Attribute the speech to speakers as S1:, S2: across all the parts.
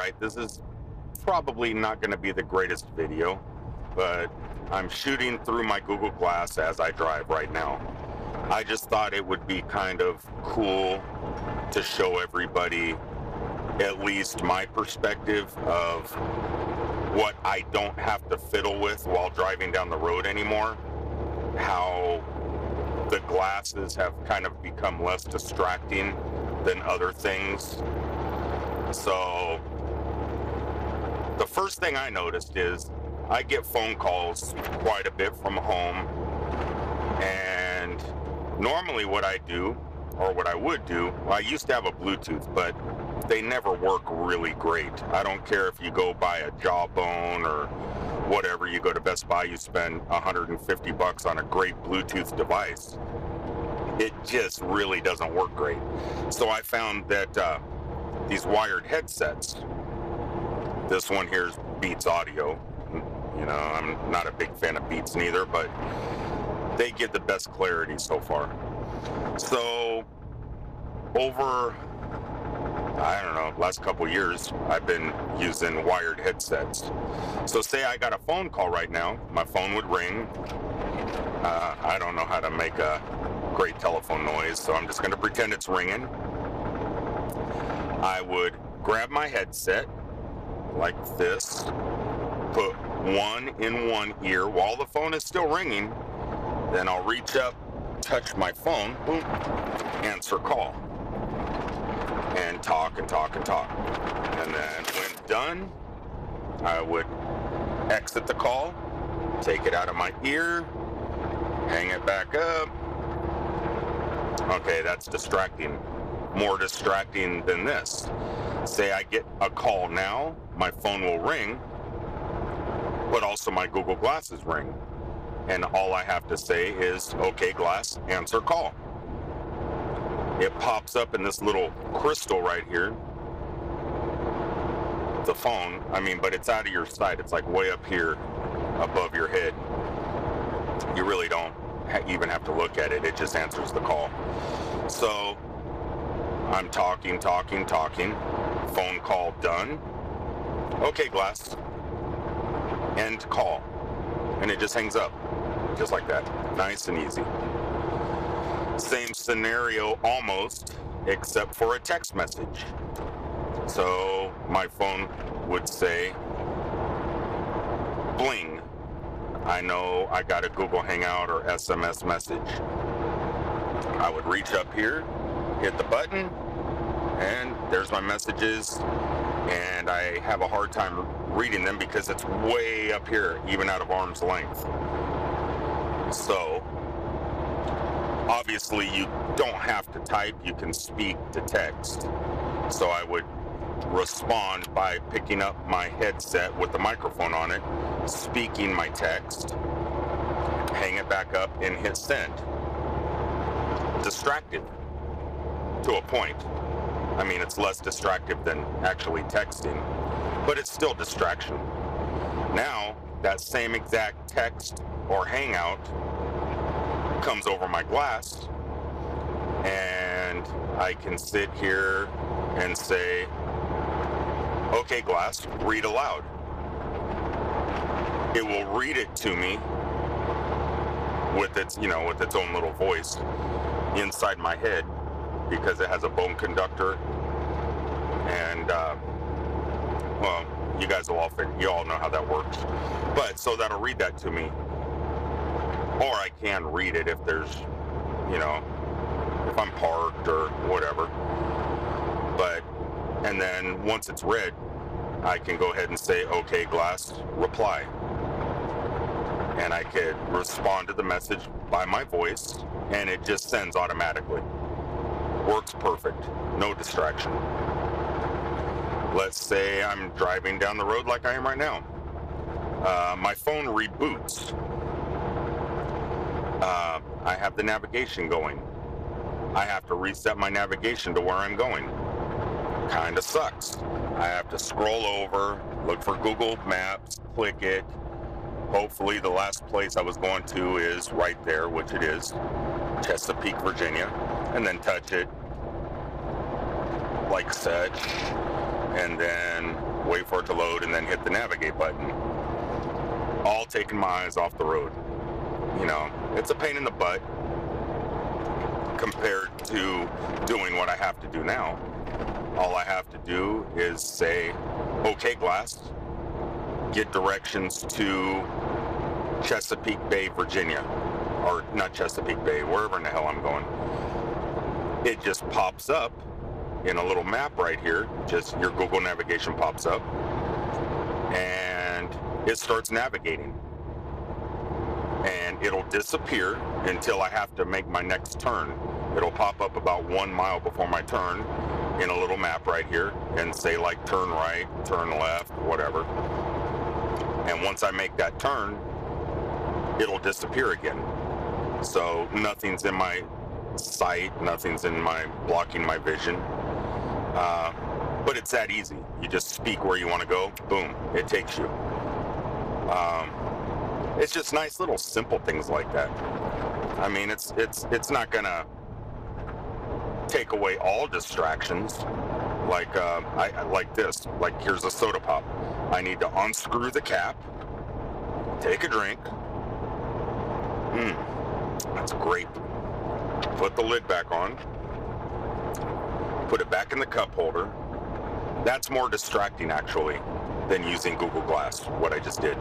S1: Alright, this is probably not going to be the greatest video, but I'm shooting through my Google Glass as I drive right now. I just thought it would be kind of cool to show everybody at least my perspective of what I don't have to fiddle with while driving down the road anymore. How the glasses have kind of become less distracting than other things. So the first thing I noticed is I get phone calls quite a bit from home, and normally what I do, or what I would do, well, I used to have a Bluetooth, but they never work really great. I don't care if you go buy a Jawbone or whatever, you go to Best Buy, you spend $150 on a great Bluetooth device. It just really doesn't work great. So I found that these wired headsets, this one here is Beats Audio. You know, I'm not a big fan of Beats neither, but they give the best clarity so far. So over, I don't know, last couple years, I've been using wired headsets. So say I got a phone call right now, my phone would ring. I don't know how to make a great telephone noise, so I'm just going to pretend it's ringing. I would grab my headset like this, put one in one ear while the phone is still ringing, then I'll reach up, touch my phone, boom, answer call, and talk and talk and talk. And then when done, I would exit the call, take it out of my ear, hang it back up. Okay, that's distracting. More distracting than this. Say I get a call now, my phone will ring, but also my Google Glasses ring. And all I have to say is, okay, Glass, answer call. It pops up in this little crystal right here. The phone, but it's out of your sight. It's like way up here above your head. You really don't even have to look at it. It just answers the call. So I'm talking. Phone call done. Okay, Glass. End call. And it just hangs up. Just like that. Nice and easy. Same scenario almost, except for a text message. So my phone would say, bling. I know I got a Google Hangout or SMS message. I would reach up here, hit the button, and there's my messages, and I have a hard time reading them because it's way up here, even out of arm's length. So obviously you don't have to type, you can speak to text. So I would respond by picking up my headset with the microphone on it, speaking my text, hang it back up, and hit send. Distracted to a point. It's less distractive than actually texting, but it's still distraction. Now, that same exact text or hangout comes over my glass, and I can sit here and say, okay, Glass, read aloud. It will read it to me with its, with its own little voice inside my head, because it has a bone conductor, and well, you guys will you all know how that works. But so that'll read that to me, or I can read it if there's, if I'm parked or whatever. But and then once it's read, I can go ahead and say, okay, Glass, reply. And I could respond to the message by my voice, and it just sends automatically. Works perfect. No distraction. Let's say I'm driving down the road like I am right now. My phone reboots. I have the navigation going. I have to reset my navigation to where I'm going. Kinda sucks. I have to scroll over, look for Google Maps, click it. Hopefully the last place I was going to is right there, which it is, Chesapeake, Virginia, and then touch it like such, and then wait for it to load, and then hit the navigate button. All taking my eyes off the road. You know, it's a pain in the butt compared to doing what I have to do now. All I have to do is say, okay, glass, get directions to Chesapeake Bay, Virginia. Or not Chesapeake Bay, wherever in the hell I'm going. It just pops up in a little map right here. Just your Google navigation pops up and it starts navigating. And it'll disappear until I have to make my next turn. It'll pop up about 1 mile before my turn in a little map right here and say like turn right, turn left, whatever. And once I make that turn, it'll disappear again. So nothing's in my sight, nothing's in my blocking my vision. But it's that easy. You just speak where you want to go, boom, it takes you. It's just nice little simple things like that. I mean, it's not gonna take away all distractions. Like I like this. Like here's a soda pop. I need to unscrew the cap, take a drink. That's great. Put the lid back on. Put it back in the cup holder. That's more distracting actually than using Google Glass, what I just did.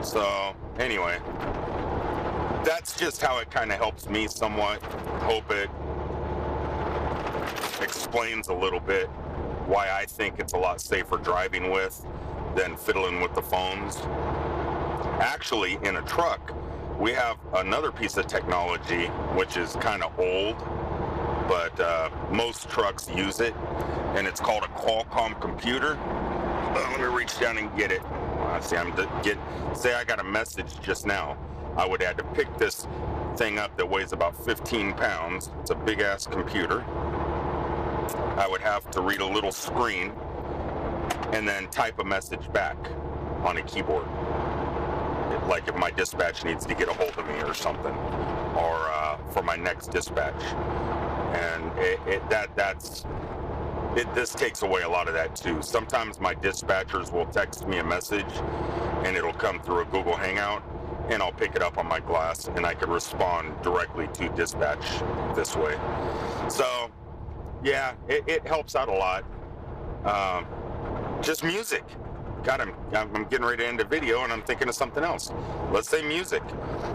S1: So anyway, that's just how it kind of helps me somewhat. Hope it explains a little bit why I think it's a lot safer driving with than fiddling with the phones. Actually, in a truck, we have another piece of technology which is kind of old, but most trucks use it, and it's called a Qualcomm computer. Let me reach down and get it. Say I got a message just now. I would have to pick this thing up that weighs about 15 pounds. It's a big ass computer. I would have to read a little screen and then type a message back on a keyboard. Like if my dispatch needs to get a hold of me or something, or for my next dispatch. And this takes away a lot of that too. Sometimes my dispatchers will text me a message and it'll come through a Google Hangout, and I'll pick it up on my glass and I can respond directly to dispatch this way. So yeah, it helps out a lot. Just music. God, I'm getting ready to end a video and I'm thinking of something else. Let's say music.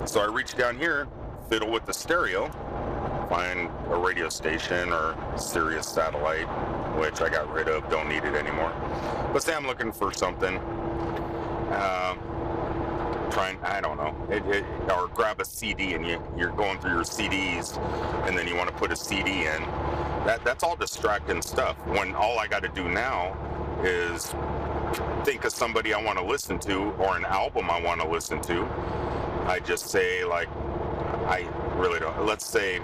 S1: So I reach down here, fiddle with the stereo, find a radio station or Sirius satellite, which I got rid of, don't need it anymore. But say I'm looking for something, I don't know, or grab a CD, and you're going through your CDs and then you want to put a CD in. That's all distracting stuff, when all I got to do now is think of somebody I want to listen to or an album I want to listen to. I just say, like, I really don't, let's say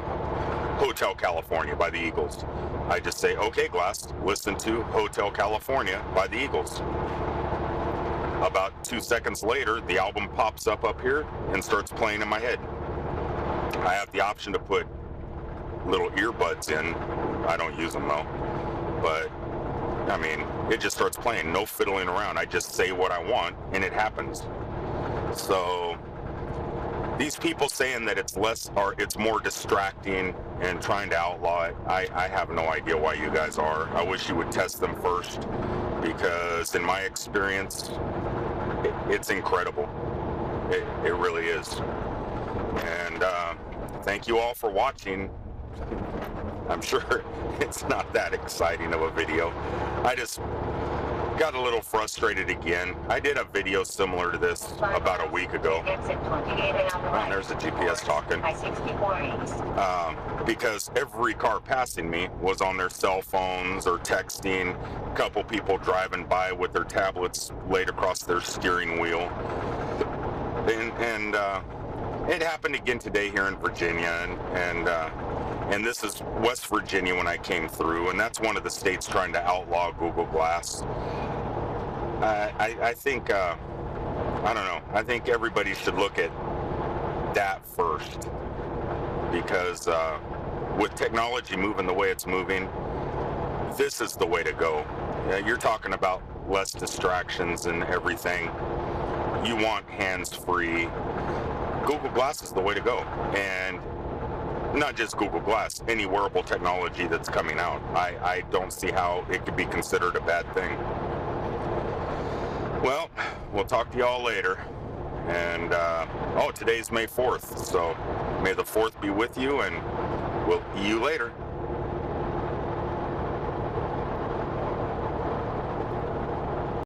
S1: Hotel California by the Eagles. I just say, okay, glass, listen to Hotel California by the Eagles. About 2 seconds later, the album pops up here and starts playing in my head. I have the option to put little earbuds in. I don't use them though. But I mean, it just starts playing, no fiddling around. I just say what I want and it happens. So these people saying that it's less, or it's more distracting and trying to outlaw it, I have no idea why you guys are. I wish you would test them first, because in my experience, it's incredible. It really is. And thank you all for watching. I'm sure it's not that exciting of a video. I just got a little frustrated again. I did a video similar to this about a week ago. Oh, there's the GPS talking. Because every car passing me was on their cell phones or texting. A couple people driving by with their tablets laid across their steering wheel. And it happened again today here in Virginia, and this is West Virginia when I came through, and that's one of the states trying to outlaw Google Glass. I think, I don't know, I think everybody should look at that first, because with technology moving the way it's moving, this is the way to go. You're talking about less distractions and everything. You want hands-free. Google Glass is the way to go. And not just Google Glass, any wearable technology that's coming out. I don't see how it could be considered a bad thing. Well, we'll talk to y'all later. And, today's May 4th, so may the 4th be with you, and we'll see you later.